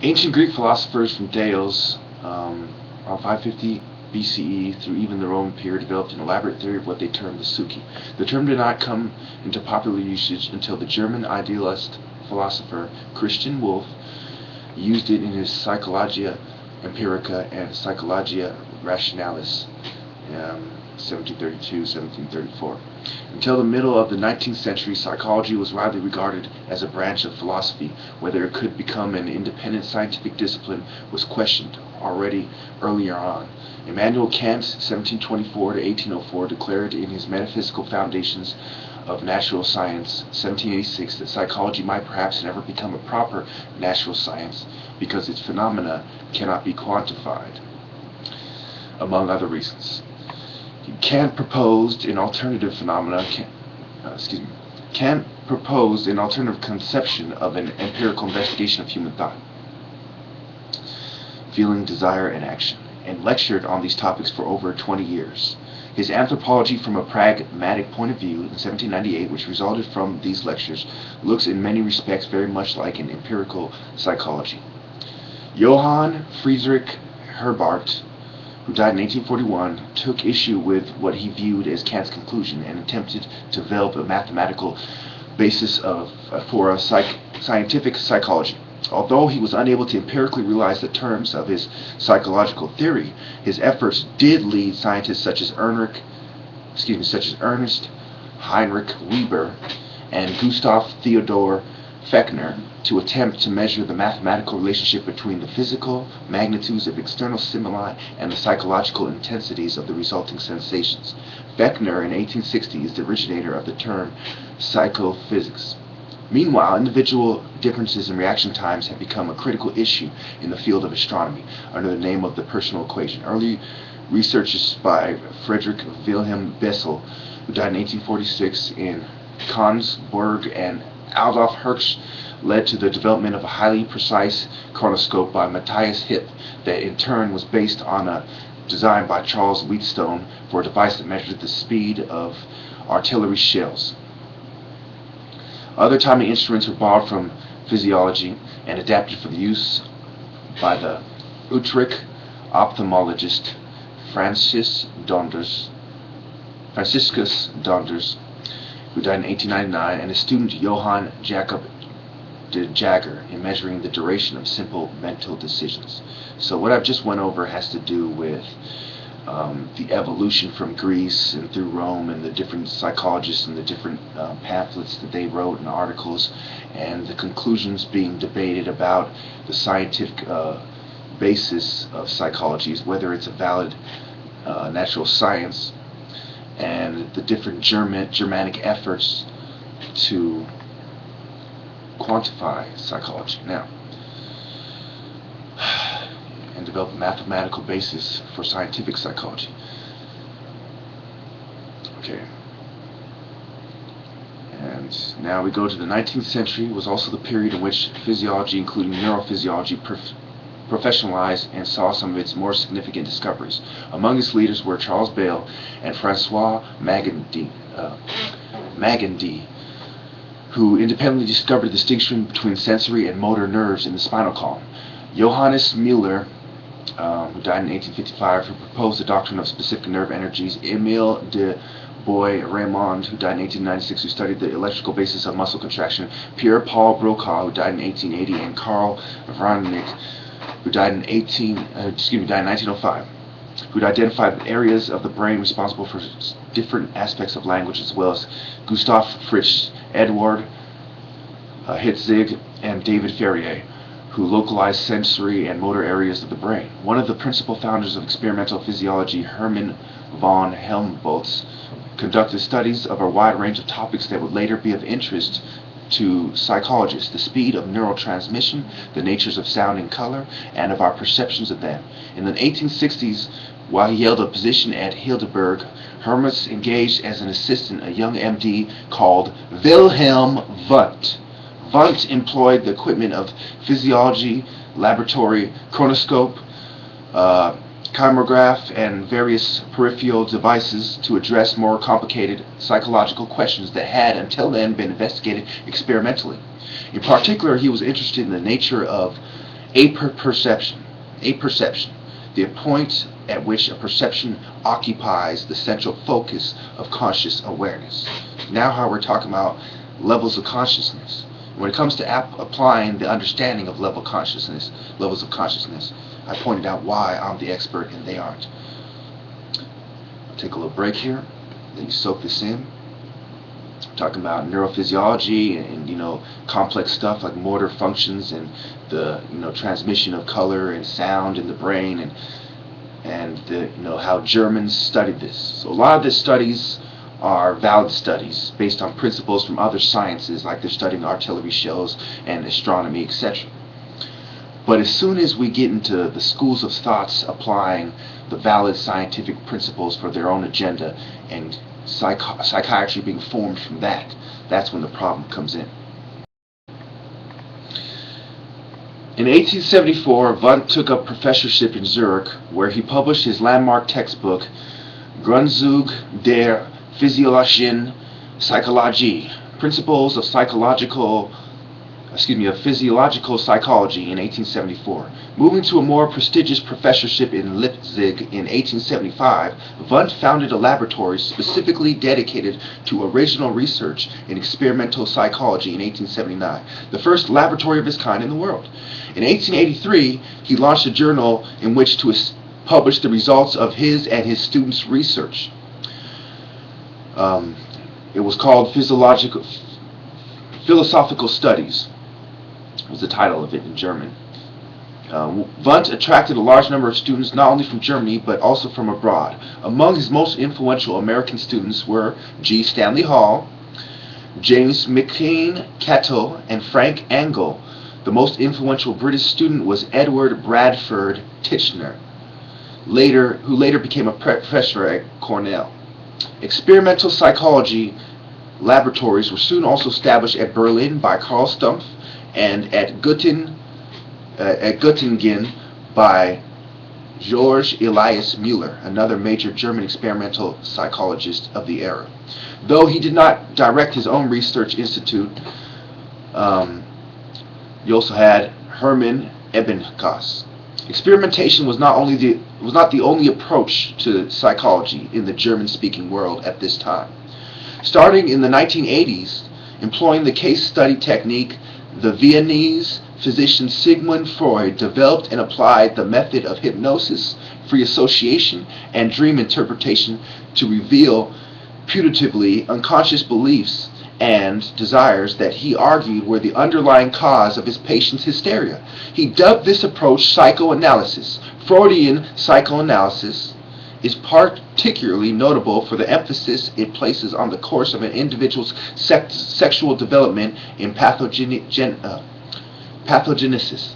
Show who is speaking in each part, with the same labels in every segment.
Speaker 1: Ancient Greek philosophers from Delos, around 550 BCE through even the Roman period, developed an elaborate theory of what they termed the psyche. The term did not come into popular usage until the German idealist philosopher Christian Wolff used it in his Psychologia Empirica and Psychologia Rationalis, 1732-1734. Until the middle of the 19th century, psychology was widely regarded as a branch of philosophy. Whether it could become an independent scientific discipline was questioned already earlier on. Immanuel Kant, 1724 to 1804, declared in his Metaphysical Foundations of Natural Science, 1786, that psychology might perhaps never become a proper natural science because its phenomena cannot be quantified, among other reasons. Kant proposed an alternative Kant proposed an alternative conception of an empirical investigation of human thought, feeling, desire, and action, and lectured on these topics for over 20 years. His Anthropology from a Pragmatic Point of View in 1798, which resulted from these lectures, looks in many respects very much like an empirical psychology. Johann Friedrich Herbart, who died in 1841, took issue with what he viewed as Kant's conclusion and attempted to develop a mathematical basis for a scientific psychology. Although he was unable to empirically realize the terms of his psychological theory, his efforts did lead scientists such as Ernst Heinrich Weber and Gustav Theodor Fechner to attempt to measure the mathematical relationship between the physical magnitudes of external stimuli and the psychological intensities of the resulting sensations. Fechner, in 1860, is the originator of the term psychophysics. Meanwhile, individual differences in reaction times have become a critical issue in the field of astronomy under the name of the personal equation. Early researches by Friedrich Wilhelm Bessel, who died in 1846, in Königsberg, and Adolf Hirsch led to the development of a highly precise chronoscope by Matthias Hipp that in turn was based on a design by Charles Wheatstone for a device that measured the speed of artillery shells. Other timing instruments were borrowed from physiology and adapted for the use by the Utrecht ophthalmologist Franciscus Donders, who died in 1899, and his student Johann Jacob de Jager in measuring the duration of simple mental decisions. So what I've just went over has to do with the evolution from Greece and through Rome and the different psychologists and the different pamphlets that they wrote and articles, and the conclusions being debated about the scientific basis of psychology, whether it's a valid natural science, and the different Germanic efforts to quantify psychology now and develop a mathematical basis for scientific psychology. Okay. And now we go to the 19th century. It was also the period in which physiology, including neurophysiology, professionalized and saw some of its more significant discoveries. Among its leaders were Charles Bayle and Francois Magendie, who independently discovered the distinction between sensory and motor nerves in the spinal column. Johannes Müller, who died in 1855, who proposed the doctrine of specific nerve energies. Emile de Bois-Reymond, who died in 1896, who studied the electrical basis of muscle contraction. Pierre-Paul Broca, who died in 1880, and Karl Vranick, who died in 1905, who identified areas of the brain responsible for different aspects of language, as well as Gustav Fritsch, Edward Hitzig, and David Ferrier, who localized sensory and motor areas of the brain. One of the principal founders of experimental physiology, Hermann von Helmholtz, conducted studies of a wide range of topics that would later be of interest to psychologists: the speed of neurotransmission, the natures of sound and color, and of our perceptions of them. In the 1860s, while he held a position at Heidelberg, Hermann engaged as an assistant a young MD called Wilhelm Wundt. Wundt employed the equipment of physiology, laboratory, chronoscope, chirograph, and various peripheral devices to address more complicated psychological questions that had until then been investigated experimentally. In particular, he was interested in the nature of Perception. A perception. The point at which a perception occupies the central focus of conscious awareness. Now how we're talking about levels of consciousness. When it comes to applying the understanding of levels of consciousness, I pointed out why I'm the expert and they aren't. I'll take a little break here, let you soak this in. I'm talking about neurophysiology and complex stuff like motor functions and the transmission of color and sound in the brain and the how Germans studied this. So a lot of the studies are valid studies based on principles from other sciences, like they're studying artillery shells and astronomy, etc. But as soon as we get into the schools of thoughts applying the valid scientific principles for their own agenda and psychiatry being formed from that, that's when the problem comes in. In 1874, Wundt took up professorship in Zurich, where he published his landmark textbook, Grundzüge der Physiologischen Psychologie, Principles of Physiological Psychology in 1874. Moving to a more prestigious professorship in Leipzig in 1875, Wundt founded a laboratory specifically dedicated to original research in experimental psychology in 1879, the first laboratory of its kind in the world. In 1883, he launched a journal in which to publish the results of his and his students' research. It was called Philosophical Studies, was the title of it in German. Wundt attracted a large number of students not only from Germany but also from abroad. Among his most influential American students were G. Stanley Hall, James McKean Cattell, and Frank Angell. The most influential British student was Edward Bradford Titchener, who later became a professor at Cornell. Experimental psychology laboratories were soon also established at Berlin by Karl Stumpf and at Göttingen by George Elias Müller, another major German experimental psychologist of the era. Though he did not direct his own research institute, you also had Hermann Ebbinghaus. Experimentation was not the only approach to psychology in the German-speaking world at this time. Starting in the 1980s, employing the case study technique, the Viennese physician Sigmund Freud developed and applied the method of hypnosis, free association, and dream interpretation to reveal putatively unconscious beliefs and desires that he argued were the underlying cause of his patient's hysteria. He dubbed this approach psychoanalysis. Freudian psychoanalysis is particularly notable for the emphasis it places on the course of an individual's sexual development in pathogenesis.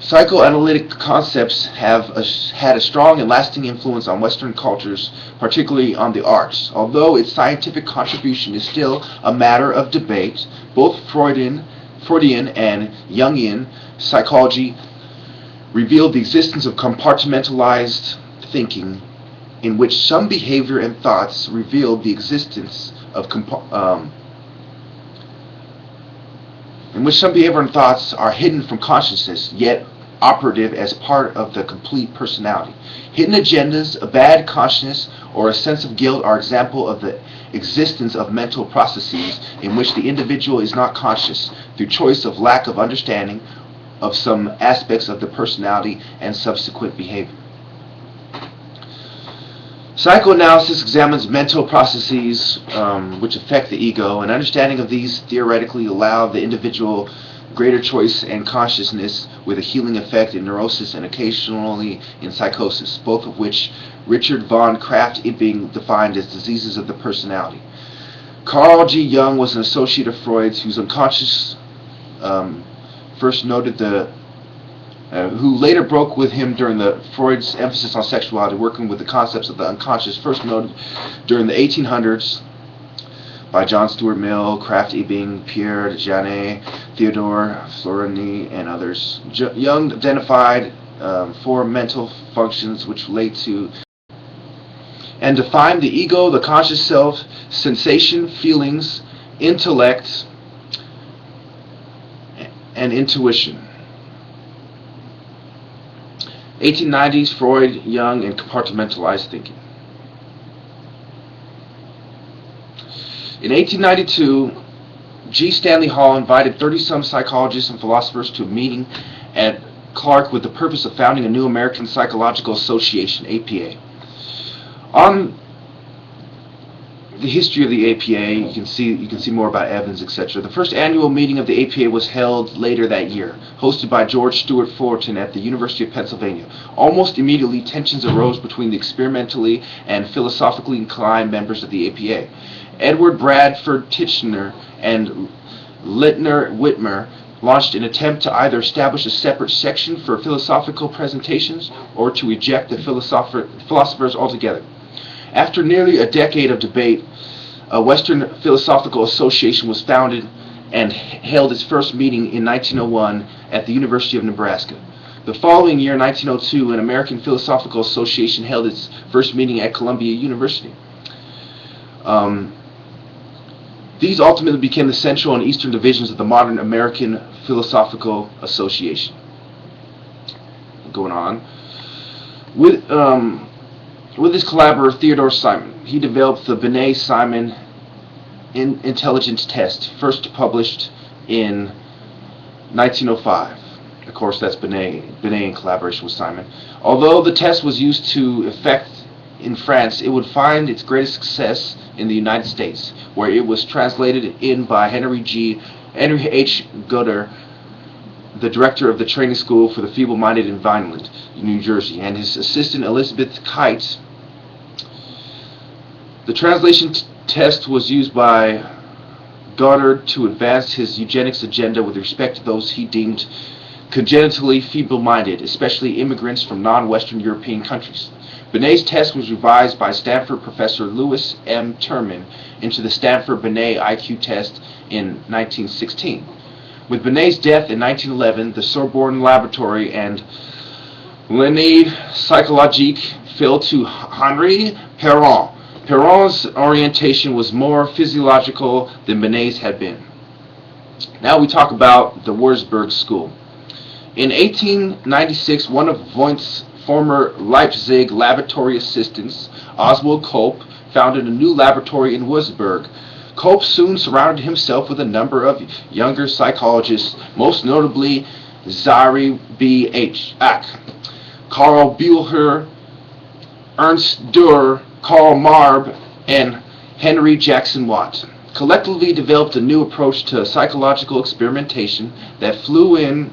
Speaker 1: Psychoanalytic concepts have had a strong and lasting influence on Western cultures, particularly on the arts. Although its scientific contribution is still a matter of debate, both Freudian and Jungian psychology revealed the existence of compartmentalized thinking, in which some behavior and thoughts revealed the existence of are hidden from consciousness, yet operative as part of the complete personality. Hidden agendas, a bad consciousness, or a sense of guilt are example of the existence of mental processes in which the individual is not conscious through choice of lack of understanding of some aspects of the personality and subsequent behavior. Psychoanalysis examines mental processes which affect the ego, and understanding of these theoretically allow the individual greater choice and consciousness with a healing effect in neurosis and occasionally in psychosis, both of which Richard von Krafft-Ebing defined as diseases of the personality. Carl G. Jung was an associate of Freud's whose unconscious first noted who later broke with him during Freud's emphasis on sexuality, working with the concepts of the unconscious, first noted during the 1800s by John Stuart Mill, Krafft-Ebing, Pierre Janet, Theodore Florini, and others. Jung identified four mental functions which relate to and define the ego, the conscious self, sensation, feelings, intellect, and intuition. 1890s, Freud, Jung, and compartmentalized thinking. In 1892, G. Stanley Hall invited 30-some psychologists and philosophers to a meeting at Clark with the purpose of founding a new American Psychological Association, APA. On the history of the APA, you can see more about Evans, etc. The first annual meeting of the APA was held later that year, hosted by George Stewart Fullerton at the University of Pennsylvania. Almost immediately, tensions arose between the experimentally and philosophically inclined members of the APA. Edward Bradford Titchener and Lytner Whitmer launched an attempt to either establish a separate section for philosophical presentations or to eject the philosophers altogether. After nearly a decade of debate, a Western Philosophical Association was founded and held its first meeting in 1901 at the University of Nebraska. The following year, 1902, an American Philosophical Association held its first meeting at Columbia University. These ultimately became the central and eastern divisions of the modern American Philosophical Association. Going on. With his collaborator Theodore Simon, he developed the Binet-Simon intelligence test, first published in 1905. Of course, that's Binet in collaboration with Simon. Although the test was used to effect in France, it would find its greatest success in the United States, where it was translated in by Henry H. Goddard, the director of the training school for the feeble-minded in Vineland, New Jersey, and his assistant Elizabeth Kite. The translation test was used by Goddard to advance his eugenics agenda with respect to those he deemed congenitally feeble-minded, especially immigrants from non-Western European countries. Binet's test was revised by Stanford professor Louis M. Terman into the Stanford Binet IQ test in 1916. With Binet's death in 1911, the Sorbonne Laboratory and L'Année Psychologique fell to Henri Perron. Perron's orientation was more physiological than Binet's had been. Now we talk about the Wurzburg School. In 1896, one of Wundt's former Leipzig laboratory assistants, Oswald Kolb, founded a new laboratory in Wurzburg. Kolb soon surrounded himself with a number of younger psychologists, most notably Zari B. H. Ack, Karl Bühler, Ernst Durer, Karl Marb, and Henry Jackson Watt. Collectively developed a new approach to psychological experimentation that flew in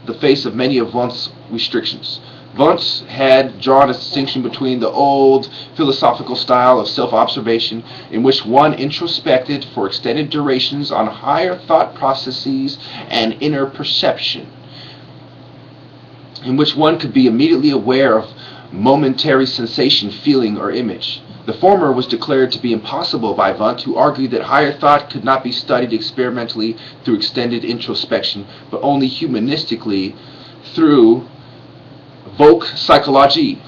Speaker 1: the face of many of Wundt's restrictions. Wundt had drawn a distinction between the old philosophical style of self-observation, in which one introspected for extended durations on higher thought processes and inner perception, in which one could be immediately aware of momentary sensation, feeling, or image. The former was declared to be impossible by Wundt, who argued that higher thought could not be studied experimentally through extended introspection, but only humanistically through folk psychology.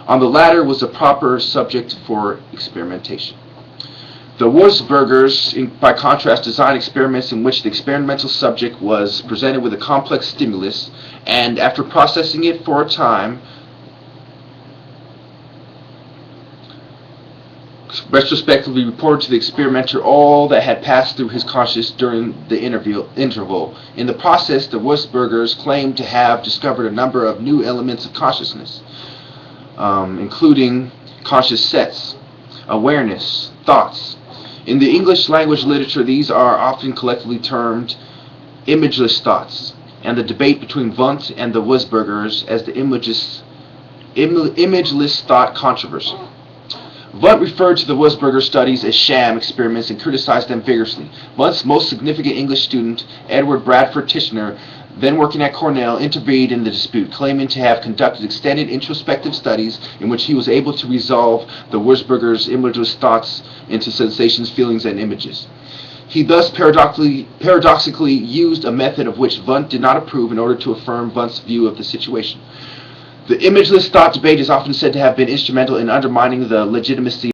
Speaker 1: On the latter was the proper subject for experimentation. The Wurzburgers, by contrast, designed experiments in which the experimental subject was presented with a complex stimulus, and after processing it for a time, retrospectively reported to the experimenter all that had passed through his consciousness during the interval. In the process, the Wurzburgers claimed to have discovered a number of new elements of consciousness, including conscious sets, awareness, thoughts. In the English language literature, these are often collectively termed imageless thoughts, and the debate between Wundt and the Wurzburgers as the imageless thought controversy. Wundt referred to the Wurzburger studies as sham experiments and criticized them vigorously. Wundt's most significant English student, Edward Bradford Titchener, then working at Cornell, intervened in the dispute, claiming to have conducted extended introspective studies in which he was able to resolve the Wurzburgers' imageless thoughts into sensations, feelings, and images. He thus paradoxically used a method of which Wundt did not approve in order to affirm Wundt's view of the situation. The imageless thought debate is often said to have been instrumental in undermining the legitimacy